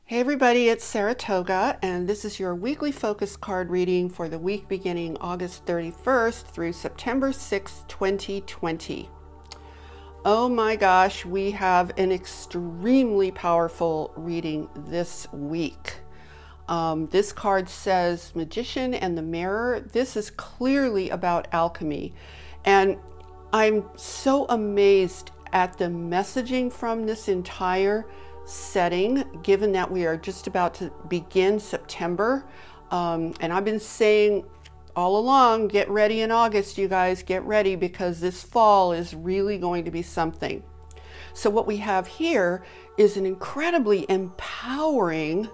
Hey everybody, it's Saratoga, and this is your weekly focus card reading for the week beginning August 31st through September 6th, 2020. Oh my gosh, we have an extremely powerful reading this week. This card says Magician and the Mirror. This is clearly about alchemy, and I'm so amazed at the messaging from this entire setting, given that we are just about to begin September. And I've been saying all along, get ready in August, you guys, get ready, because this fall is really going to be something. So what we have here is an incredibly empowering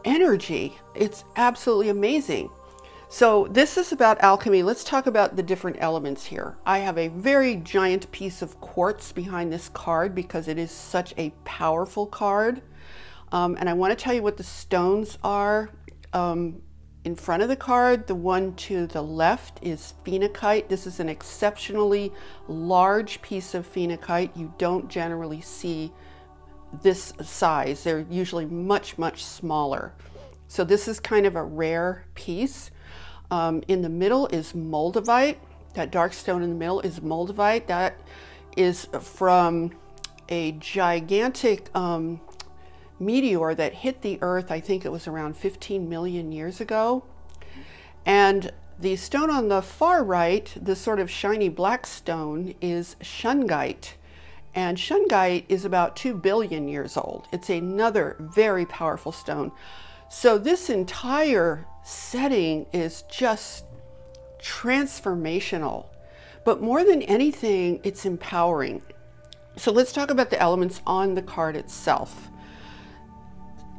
energy. It's absolutely amazing. So this is about alchemy. Let's talk about the different elements here. I have a very giant piece of quartz behind this card because it is such a powerful card. And I want to tell you what the stones are in front of the card. The one to the left is phenakite. This is an exceptionally large piece of phenakite. You don't generally see this size. They're usually much, much smaller. So this is kind of a rare piece. In the middle is moldavite. That dark stone in the middle is moldavite. That is from a gigantic meteor that hit the Earth. I think it was around 15 million years ago. And the stone on the far right, the sort of shiny black stone, is shungite. And shungite is about 2 billion years old. It's another very powerful stone. So this entire setting is just transformational, but more than anything, it's empowering. So let's talk about the elements on the card itself.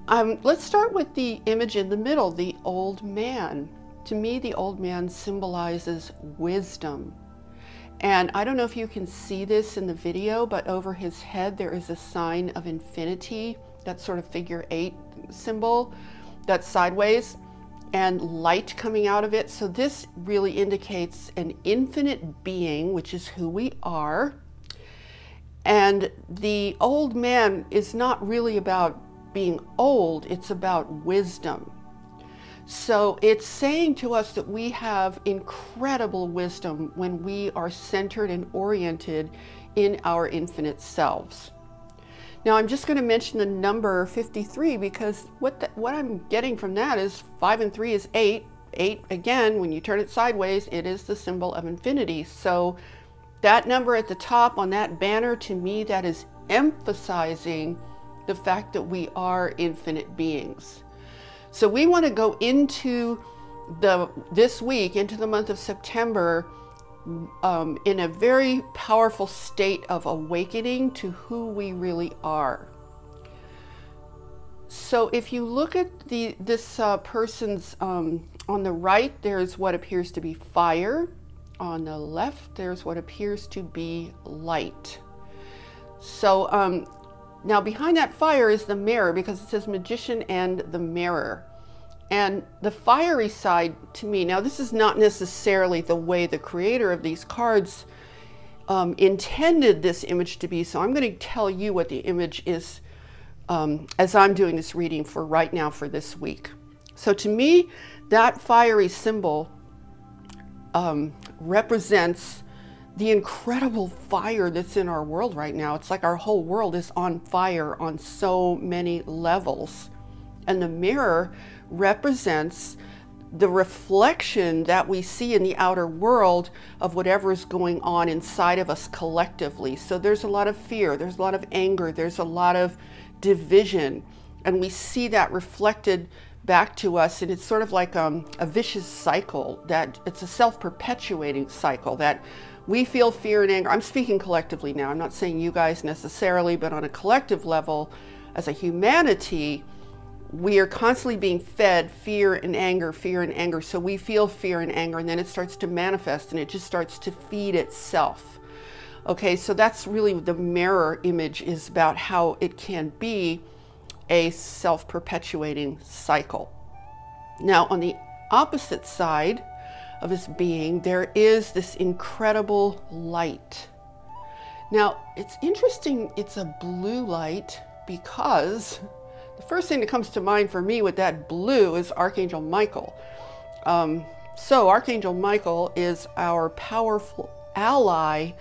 Let's start with the image in the middle, the old man. To me, the old man symbolizes wisdom. And I don't know if you can see this in the video, but over his head there is a sign of infinity, that sort of figure 8 symbol that's sideways, and light coming out of it. So this really indicates an infinite being, which is who we are. And the old man is not really about being old, it's about wisdom. So it's saying to us that we have incredible wisdom when we are centered and oriented in our infinite selves. Now I'm just going to mention the number 53 because what I'm getting from that is 5 and 3 is 8. 8, again, when you turn it sideways, it is the symbol of infinity. So that number at the top on that banner, to me, that is emphasizing the fact that we are infinite beings. So we want to go into this week, into the month of September, in a very powerful state of awakening to who we really are. So if you look at this person's, on the right, there's what appears to be fire. On the left, there's what appears to be light. So now behind that fire is the mirror, because it says Magician and the Mirror. And the fiery side, to me, now this is not necessarily the way the creator of these cards intended this image to be, so I'm going to tell you what the image is as I'm doing this reading for right now for this week. So to me, that fiery symbol represents the incredible fire that's in our world right now. It's like our whole world is on fire on so many levels. And the mirror represents the reflection that we see in the outer world of whatever is going on inside of us collectively. So there's a lot of fear, there's a lot of anger, there's a lot of division, and we see that reflected back to us, and it's sort of like a vicious cycle, that it's a self-perpetuating cycle, that we feel fear and anger. I'm speaking collectively now, I'm not saying you guys necessarily, but on a collective level, as a humanity, we are constantly being fed fear and anger, fear and anger. So we feel fear and anger, and then it starts to manifest, and it just starts to feed itself. Okay, so that's really the mirror image, is about how it can be a self-perpetuating cycle. Now, on the opposite side of this being, there is this incredible light. Now, it's interesting, it's a blue light, because The first thing that comes to mind for me with that blue is Archangel Michael. So Archangel Michael is our powerful ally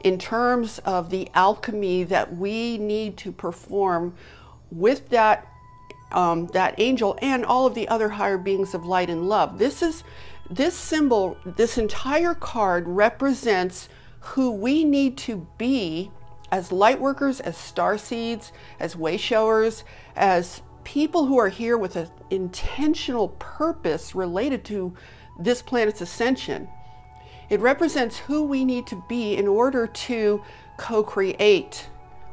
in terms of the alchemy that we need to perform with that angel and all of the other higher beings of light and love. This symbol, this entire card represents who we need to be as lightworkers, as starseeds, as wayshowers, as people who are here with an intentional purpose related to this planet's ascension. It represents who we need to be in order to co-create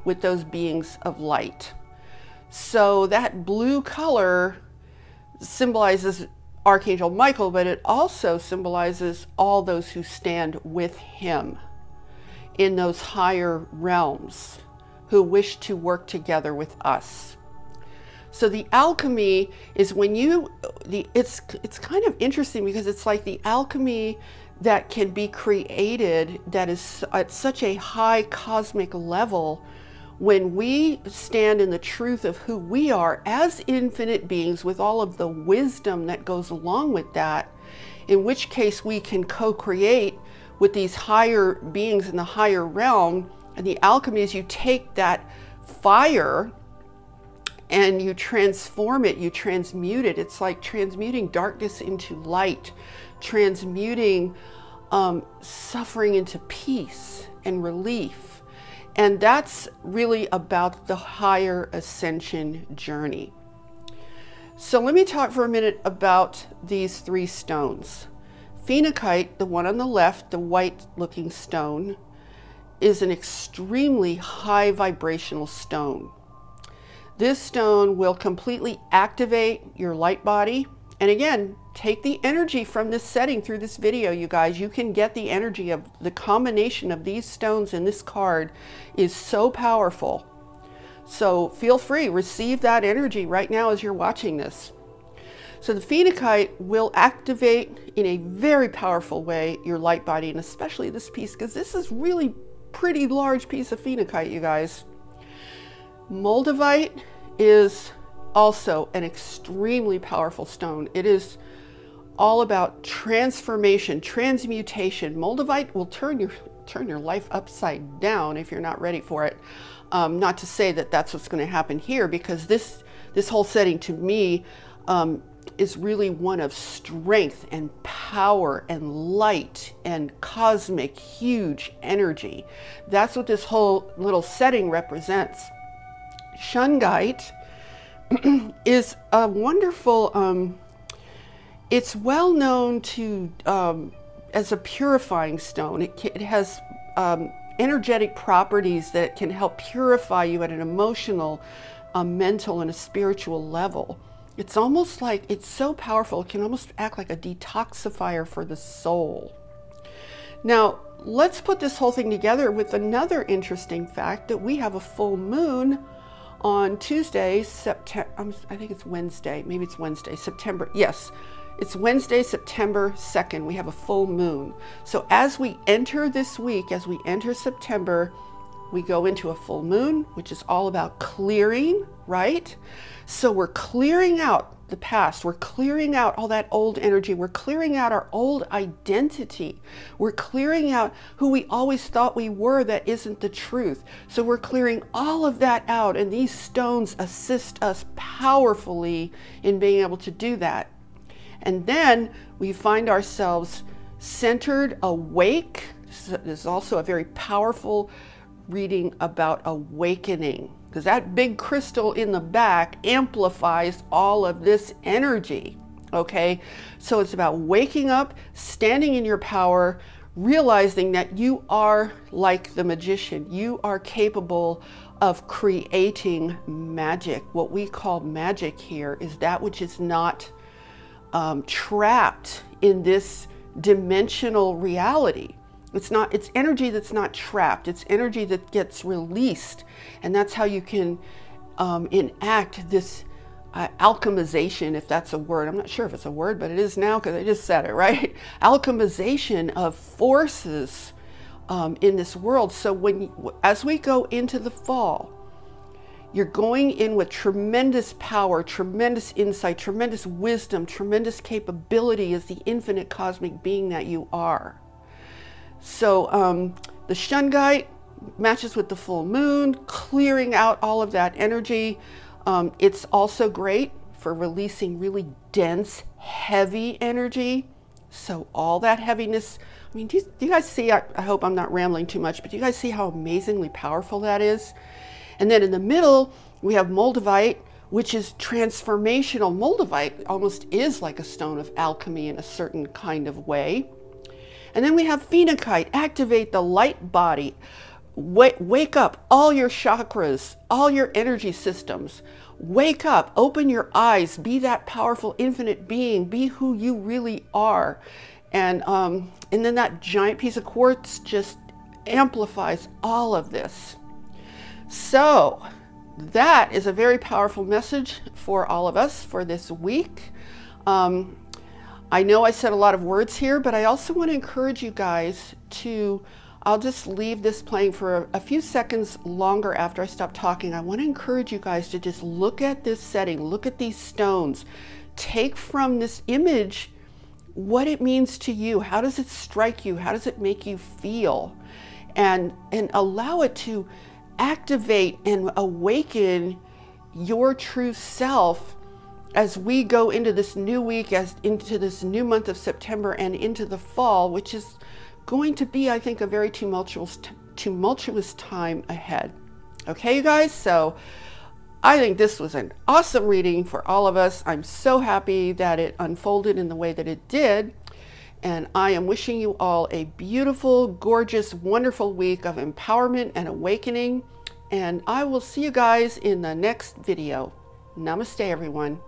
with those beings of light. So that blue color symbolizes Archangel Michael, but it also symbolizes all those who stand with him in those higher realms who wish to work together with us. So the alchemy is when it's kind of interesting because it's like the alchemy that can be created that is at such a high cosmic level when we stand in the truth of who we are as infinite beings with all of the wisdom that goes along with that, in which case we can co-create with these higher beings in the higher realm. And the alchemy is you take that fire and you transform it, you transmute it. It's like transmuting darkness into light, transmuting suffering into peace and relief. And that's really about the higher ascension journey. So let me talk for a minute about these three stones. Phenakite, the one on the left, the white looking stone, is an extremely high vibrational stone. This stone will completely activate your light body. And again, take the energy from this setting through this video, you guys. You can get the energy of the combination of these stones in this card is so powerful. So feel free, receive that energy right now as you're watching this. So the phenakite will activate in a very powerful way your light body, and especially this piece, because this is really pretty large piece of phenakite, you guys. Moldavite is also an extremely powerful stone. It is all about transformation, transmutation. Moldavite will turn your life upside down if you're not ready for it. Not to say that that's what's going to happen here, because this whole setting to me is really one of strength and power and light and cosmic huge energy. That's what this whole little setting represents. Shungite is a wonderful, it's well known to as a purifying stone. It has energetic properties that can help purify you at an emotional, mental, and a spiritual level. It's almost like, it's so powerful, it can almost act like a detoxifier for the soul. Now, let's put this whole thing together with another interesting fact, that we have a full moon on Tuesday, I think it's Wednesday, maybe it's Wednesday, September, yes. It's Wednesday, September 2nd. We have a full moon. So as we enter this week, as we enter September, we go into a full moon, which is all about clearing, right? So we're clearing out the past. We're clearing out all that old energy. We're clearing out our old identity. We're clearing out who we always thought we were that isn't the truth. So we're clearing all of that out, and these stones assist us powerfully in being able to do that. And then we find ourselves centered, awake. This is also a very powerful reading about awakening, because that big crystal in the back amplifies all of this energy, okay? So it's about waking up, standing in your power, realizing that you are like the magician. You are capable of creating magic. What we call magic here is that which is not trapped in this dimensional reality. It's energy that's not trapped. It's energy that gets released. And that's how you can enact this alchemization, if that's a word. I'm not sure if it's a word, but it is now because I just said it, right? Alchemization of forces in this world. So as we go into the fall, You're going in with tremendous power, tremendous insight, tremendous wisdom, tremendous capability as the infinite cosmic being that you are. So the shungite matches with the full moon, clearing out all of that energy. It's also great for releasing really dense, heavy energy. So all that heaviness, I mean, do you guys see, I hope I'm not rambling too much, but do you guys see how amazingly powerful that is? And then in the middle, we have moldavite, which is transformational. Moldavite almost is like a stone of alchemy in a certain kind of way. And then we have phenakite, activate the light body. Wake up all your chakras, all your energy systems. Wake up, open your eyes, be that powerful infinite being, be who you really are. And then that giant piece of quartz just amplifies all of this. So that is a very powerful message for all of us for this week. I know I said a lot of words here, but I also want to encourage you guys to, I'll just leave this playing for a few seconds longer after I stop talking. I want to encourage you guys to just look at this setting, look at these stones, take from this image what it means to you. How does it strike you? How does it make you feel? And allow it to activate and awaken your true self as we go into this new week, as into this new month of September and into the fall, which is going to be, I think, a very tumultuous time ahead. Okay, you guys? So I think this was an awesome reading for all of us. I'm so happy that it unfolded in the way that it did. And I am wishing you all a beautiful, gorgeous, wonderful week of empowerment and awakening. And I will see you guys in the next video. Namaste, everyone.